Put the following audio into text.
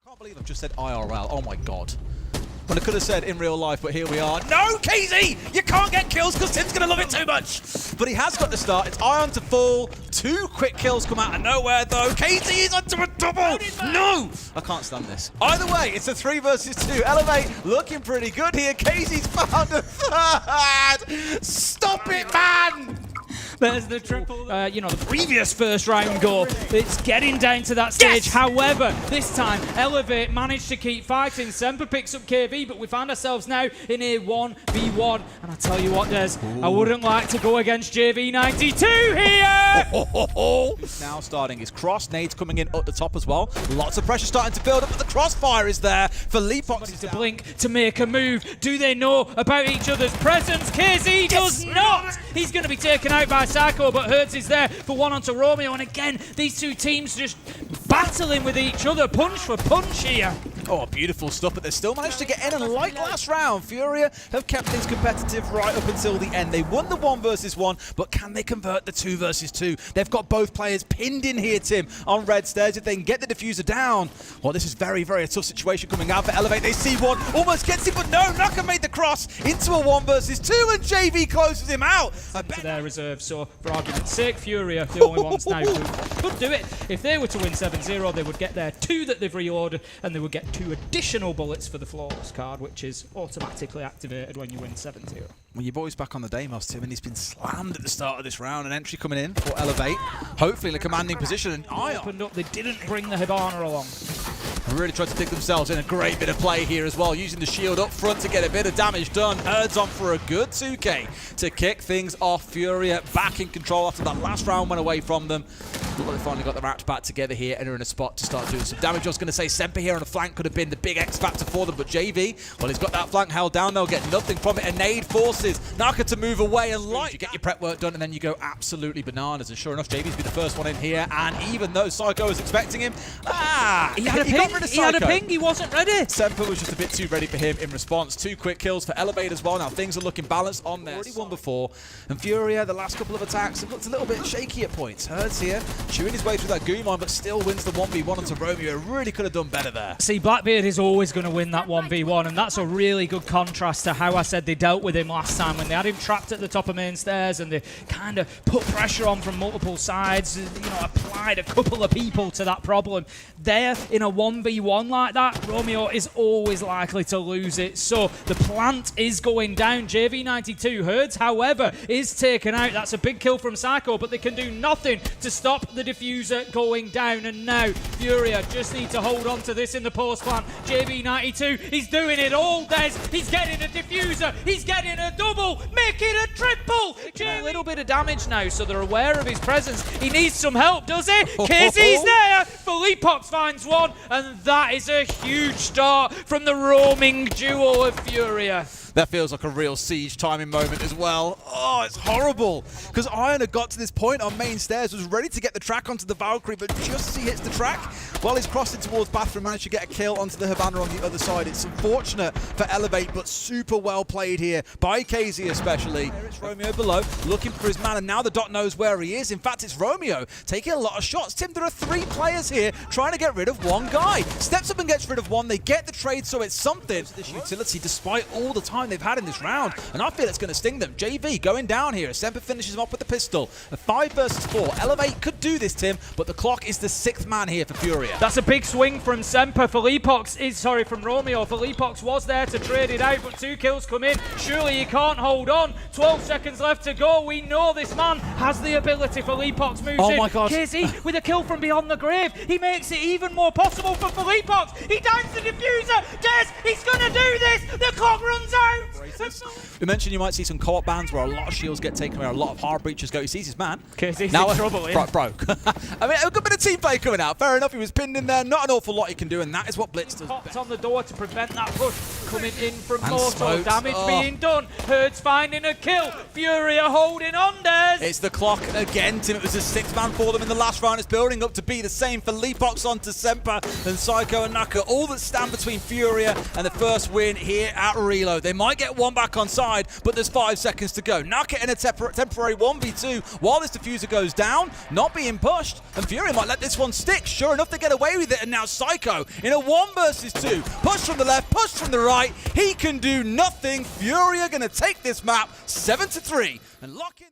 I can't believe I've just said IRL. Oh my god. When I could have said in real life, but here we are. No, KZ! You can't get kills because Tim's going to love it too much. But he has got the start. It's Ion to full. 2 quick kills come out of nowhere, though. KZ is onto a double. No! I can't stand this. Either way, it's a 3 versus 2. Elevate looking pretty good here. KZ's found a third. Stop it, man! There's the triple, the previous first round goal. It's getting down to that stage. Yes! However, this time, Elevate managed to keep fighting. Semper picks up KV, but we find ourselves now in a 1v1. And I tell you what, Des, I wouldn't like to go against JV92 here! Now starting his cross. Nades coming in at the top as well. Lots of pressure starting to build up, but the crossfire is there. For Leapox to blink to make a move. Do they know about each other's presence? KZ does not! He's going to be taken out by Psycho, but Hertz is there for one onto Romeo, and again, these two teams just battling with each other, punch for punch here. Oh, beautiful stuff, but they still managed to get in, and like last round, FURIA have kept things competitive right up until the end. They won the 1 versus 1, but can they convert the 2 versus 2? They've got both players pinned in here, Tim, on red stairs. If they can get the diffuser down, well, this is very, very a tough situation coming out for Elevate. They see one, almost gets it, but no, Naka made the cross into a 1 versus 2, and JV closes him out. To their reserve, so for argument's sake, FURIA, the only ones now who could do it. If they were to win 7-0, they would get their 2 that they've reordered, and they would get 2 additional bullets for the flawless card, which is automatically activated when you win 7-0. Well, your boy's back on the Deimos, Tim, and he's been slammed at the start of this round. An entry coming in for Elevate, hopefully in a commanding position. And Ion opened up. They didn't bring the Hibana along. Really tried to dig themselves in. A great bit of play here as well, using the shield up front to get a bit of damage done. Herd's on for a good 2k to kick things off. FURIA back in control after that last round went away from them. Look like they finally got their act back together here and are in a spot to start doing some damage. I was going to say Semper here on the flank could have been the big X factor for them, but JV, well, he's got that flank held down. They'll get nothing from it. A nade forces Naka to move away, and like you get your prep work done, and then you go absolutely bananas. And sure enough, JV's been the first one in here, and even though Psycho was expecting him, he had a ping. He had a ping. He wasn't ready. Semper was just a bit too ready for him in response. 2 quick kills for Elevate as well. Now things are looking balanced on there. Already won before, and FURIA, the last couple of attacks have looked a little bit shaky at points. Herd's here, chewing his way through that Goomon, but still wins the 1v1 onto Romeo. Really could have done better there. See, Blackbeard is always going to win that 1v1, and that's a really good contrast to how I said they dealt with him last time when they had him trapped at the top of main stairs and they kind of put pressure on from multiple sides, applied a couple of people to that problem. There, in a 1v1 like that, Romeo is always likely to lose it. So the plant is going down. JV92 Hertz, however, is taken out. That's a big kill from Psycho, but they can do nothing to stop the diffuser going down. And now FURIA just need to hold on to this in the post plant. JV92, he's doing it all, Des. He's getting a diffuser. He's getting a double. Make it a triple. A little bit of damage now, so they're aware of his presence. He needs some help, does he? KZ's there. Leapox finds one, and that is a huge start from the roaming duo of FURIA. That feels like a real siege timing moment as well. Oh, it's horrible. Because Ion had got to this point on main stairs, was ready to get the track onto the Valkyrie, but just as he hits the track, while he's crossing towards Bathroom, managed to get a kill onto the Hibana on the other side. It's unfortunate for Elevate, but super well played here by KZ especially. There it's Romeo below, looking for his man, and now the Dot knows where he is. In fact, it's Romeo taking a lot of shots. Tim, there are 3 players here trying to get rid of 1 guy. Steps up and gets rid of 1. They get the trade, so it's something. This utility, despite all the time they've had in this round, and I feel it's going to sting them. JV going down here. Semper finishes him off with the pistol. A 5 versus 4. Elevate could do this, Tim, but the clock is the 6th man here for FURIA. That's a big swing from Semper. From Romeo. Leapox was there to trade it out, but 2 kills come in. Surely he can't hold on. 12 seconds left to go. We know this man has the ability. Leapox moves in. Oh my god. KZ with a kill from beyond the grave. He makes it even more possible for Leapox. He downs the diffuser. Des, he's going to do this. The clock runs out. We mentioned you might see some co-op bans where a lot of shields get taken away, a lot of hard breaches go. He sees his man. KZ's now in trouble here. Broke. I mean, a good bit of team play coming out. Fair enough, he was pinned in there. Not an awful lot he can do, and that is what Blitz does. Popped on the door to prevent that push. coming in from And Mortal. smoked. Damage Oh. being done. Herd's finding a kill. Furia holding on, Des. It's the clock again, Tim. It was a 6-man for them in the last round. It's building up to be the same for Leapox onto Semper and Psycho and Naka. All that stand between Furia and the first win here at Reload. They might get one back on side, but there's 5 seconds to go. Naka in a temporary 1v2 while this diffuser goes down, not being pushed, and Furia might let this one stick. Sure enough, they get away with it, and now Psycho in a 1 versus 2. Push from the left, push from the right. He can do nothing. Furia going to take this map 7-3 and lock in.